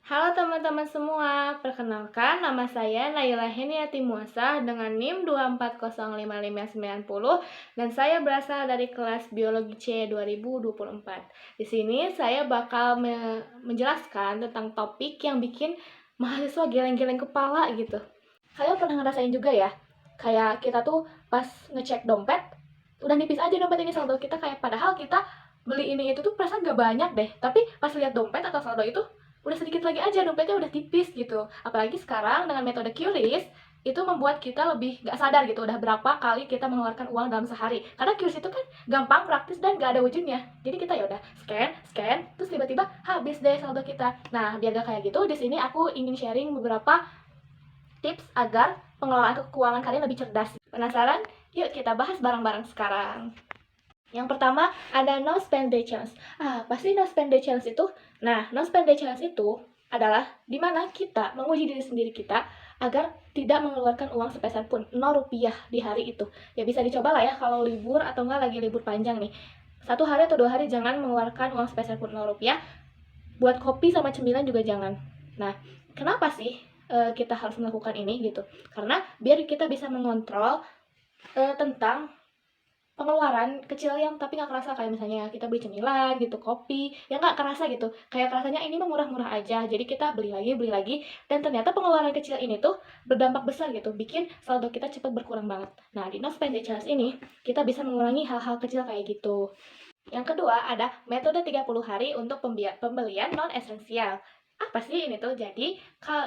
Halo teman-teman semua, perkenalkan nama saya Naila Heniati Muasa dengan NIM 2405590 dan saya berasal dari kelas Biologi C 2024. Di sini saya bakal menjelaskan tentang topik yang bikin mahasiswa geleng-geleng kepala gitu. Kalian pernah ngerasain juga ya? Kayak kita tuh pas ngecek dompet, udah nipis aja dompet ini saldo kita, kayak padahal kita beli ini itu tuh perasaan gak banyak deh, tapi pas lihat dompet atau saldo itu udah sedikit lagi aja, dompetnya udah tipis gitu. Apalagi sekarang dengan metode QRIS itu membuat kita lebih gak sadar gitu udah berapa kali kita mengeluarkan uang dalam sehari, karena QRIS itu kan gampang, praktis, dan gak ada ujungnya. Jadi kita ya udah scan terus tiba-tiba habis deh saldo kita. Nah, biar gak kayak gitu, di sini aku ingin sharing beberapa tips agar pengelolaan keuangan kalian lebih cerdas. Penasaran? Yuk kita bahas bareng-bareng sekarang. Yang pertama ada no spend day challenge. Pasti no spend day challenge itu. Nah, no spend day challenge itu adalah dimana kita menguji diri sendiri kita agar tidak mengeluarkan uang sepeser pun, 0 rupiah di hari itu. Ya bisa dicoba lah ya kalau libur atau enggak lagi libur panjang nih. 1 hari atau 2 hari jangan mengeluarkan uang sepeser pun, 0 rupiah. Buat kopi sama cemilan juga jangan. Nah, kenapa sih kita harus melakukan ini gitu? Karena biar kita bisa mengontrol tentang pengeluaran kecil yang tapi nggak kerasa, kayak misalnya kita beli cemilan gitu, kopi, yang nggak kerasa gitu. Kayak rasanya ini mah murah-murah aja, jadi kita beli lagi, dan ternyata pengeluaran kecil ini tuh berdampak besar gitu, bikin saldo kita cepat berkurang banget. Nah, di No Spend Day Challenge ini, kita bisa mengurangi hal-hal kecil kayak gitu. Yang kedua, ada metode 30 hari untuk pembelian non-esensial. Apa sih ini tuh? Jadi,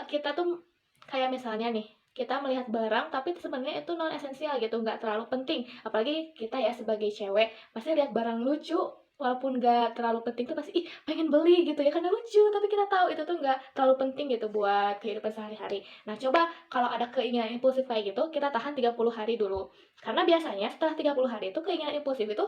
kita tuh kayak misalnya nih, kita melihat barang tapi sebenarnya itu non-esensial gitu, nggak terlalu penting. Apalagi kita ya sebagai cewek, pasti lihat barang lucu, walaupun nggak terlalu penting tuh pasti, pengen beli gitu ya, karena lucu, tapi kita tahu itu tuh nggak terlalu penting gitu buat kehidupan sehari-hari. Nah, coba kalau ada keinginan impulsif kayak gitu, kita tahan 30 hari dulu. Karena biasanya setelah 30 hari itu keinginan impulsif itu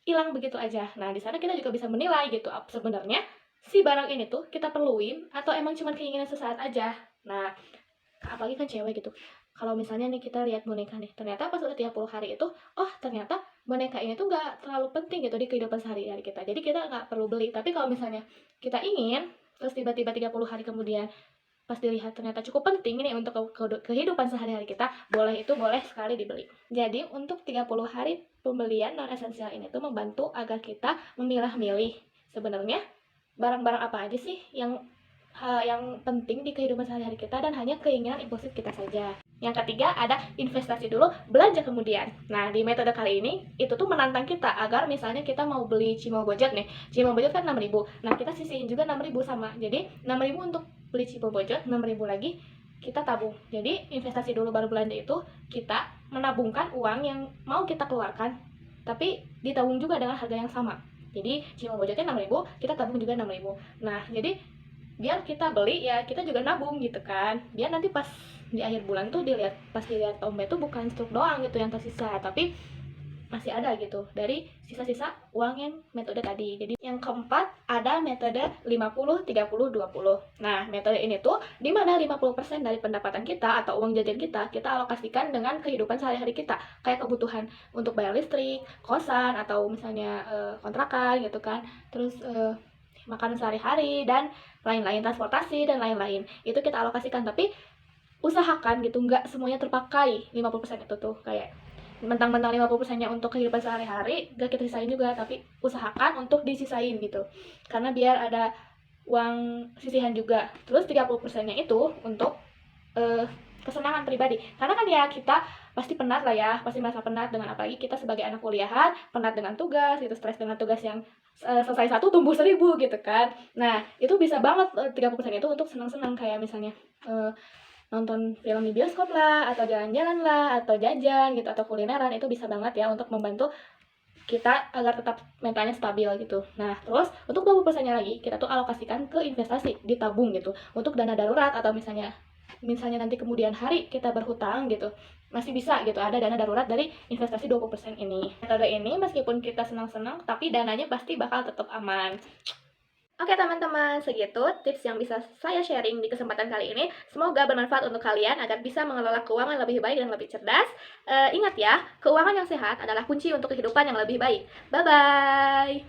hilang begitu aja. Nah, di sana kita juga bisa menilai gitu, sebenarnya si barang ini tuh kita perluin atau emang cuma keinginan sesaat aja. Nah, apalagi kan cewek gitu. Kalau misalnya nih kita lihat boneka nih, ternyata pas udah 30 hari itu, oh ternyata boneka ini tuh nggak terlalu penting gitu di kehidupan sehari-hari kita. Jadi kita nggak perlu beli. Tapi kalau misalnya kita ingin, terus tiba-tiba 30 hari kemudian pas dilihat ternyata cukup penting ini untuk kehidupan sehari-hari kita, boleh sekali dibeli. Jadi untuk 30 hari pembelian non esensial ini tuh membantu agar kita memilah-milih sebenarnya barang-barang apa aja sih yang penting di kehidupan sehari-hari kita dan hanya keinginan impulsif kita saja. Yang ketiga ada investasi dulu, belanja kemudian. Nah, di metode kali ini itu tuh menantang kita agar misalnya kita mau beli Cimol Bojot nih. Cimol Bojot kan 6.000. Nah, kita sisihin juga 6.000 sama. Jadi 6.000 untuk beli Cimol Bojot, 6.000 lagi kita tabung. Jadi investasi dulu baru belanja itu kita menabungkan uang yang mau kita keluarkan, tapi ditabung juga dengan harga yang sama. Jadi Cimol Bojotnya 6.000, kita tabung juga 6.000. Nah, jadi biar kita beli ya kita juga nabung gitu kan, biar nanti pas di akhir bulan tuh pas dilihat dompet tuh bukan stok doang gitu yang tersisa, tapi masih ada gitu dari sisa-sisa uang yang metode tadi. Jadi yang keempat ada metode 50-30-20. Nah, metode ini tuh dimana 50% dari pendapatan kita atau uang jajan kita alokasikan dengan kehidupan sehari-hari kita, kayak kebutuhan untuk bayar listrik, kosan, atau misalnya kontrakan gitu kan, terus makanan sehari-hari dan lain-lain, transportasi dan lain-lain, itu kita alokasikan. Tapi usahakan gitu nggak semuanya terpakai 50% itu tuh, kayak mentang-mentang 50%-nya untuk kehidupan sehari-hari gak kita sisain juga, tapi usahakan untuk disisain gitu, karena biar ada uang sisihan juga. Terus 30%-nya itu untuk kesenangan pribadi, karena kan ya kita pasti penat lah ya, pasti merasa penat dengan, apalagi kita sebagai anak kuliahan, penat dengan tugas gitu, stres dengan tugas yang selesai satu tumbuh 1.000 gitu kan. Nah, itu bisa banget 30% itu untuk senang-senang, kayak misalnya nonton film di bioskop lah, atau jalan-jalan lah, atau jajan gitu, atau kulineran. Itu bisa banget ya untuk membantu kita agar tetap mentalnya stabil gitu. Nah, terus untuk 20%-nya lagi kita tuh alokasikan ke investasi, ditabung gitu, untuk dana darurat, atau misalnya nanti kemudian hari kita berhutang gitu, masih bisa gitu ada dana darurat dari investasi 20% ini. Metode ini meskipun kita senang-senang, tapi dananya pasti bakal tetap aman. Oke teman-teman, segitu tips yang bisa saya sharing di kesempatan kali ini. Semoga bermanfaat untuk kalian agar bisa mengelola keuangan lebih baik dan lebih cerdas. Ingat ya, keuangan yang sehat adalah kunci untuk kehidupan yang lebih baik. Bye-bye!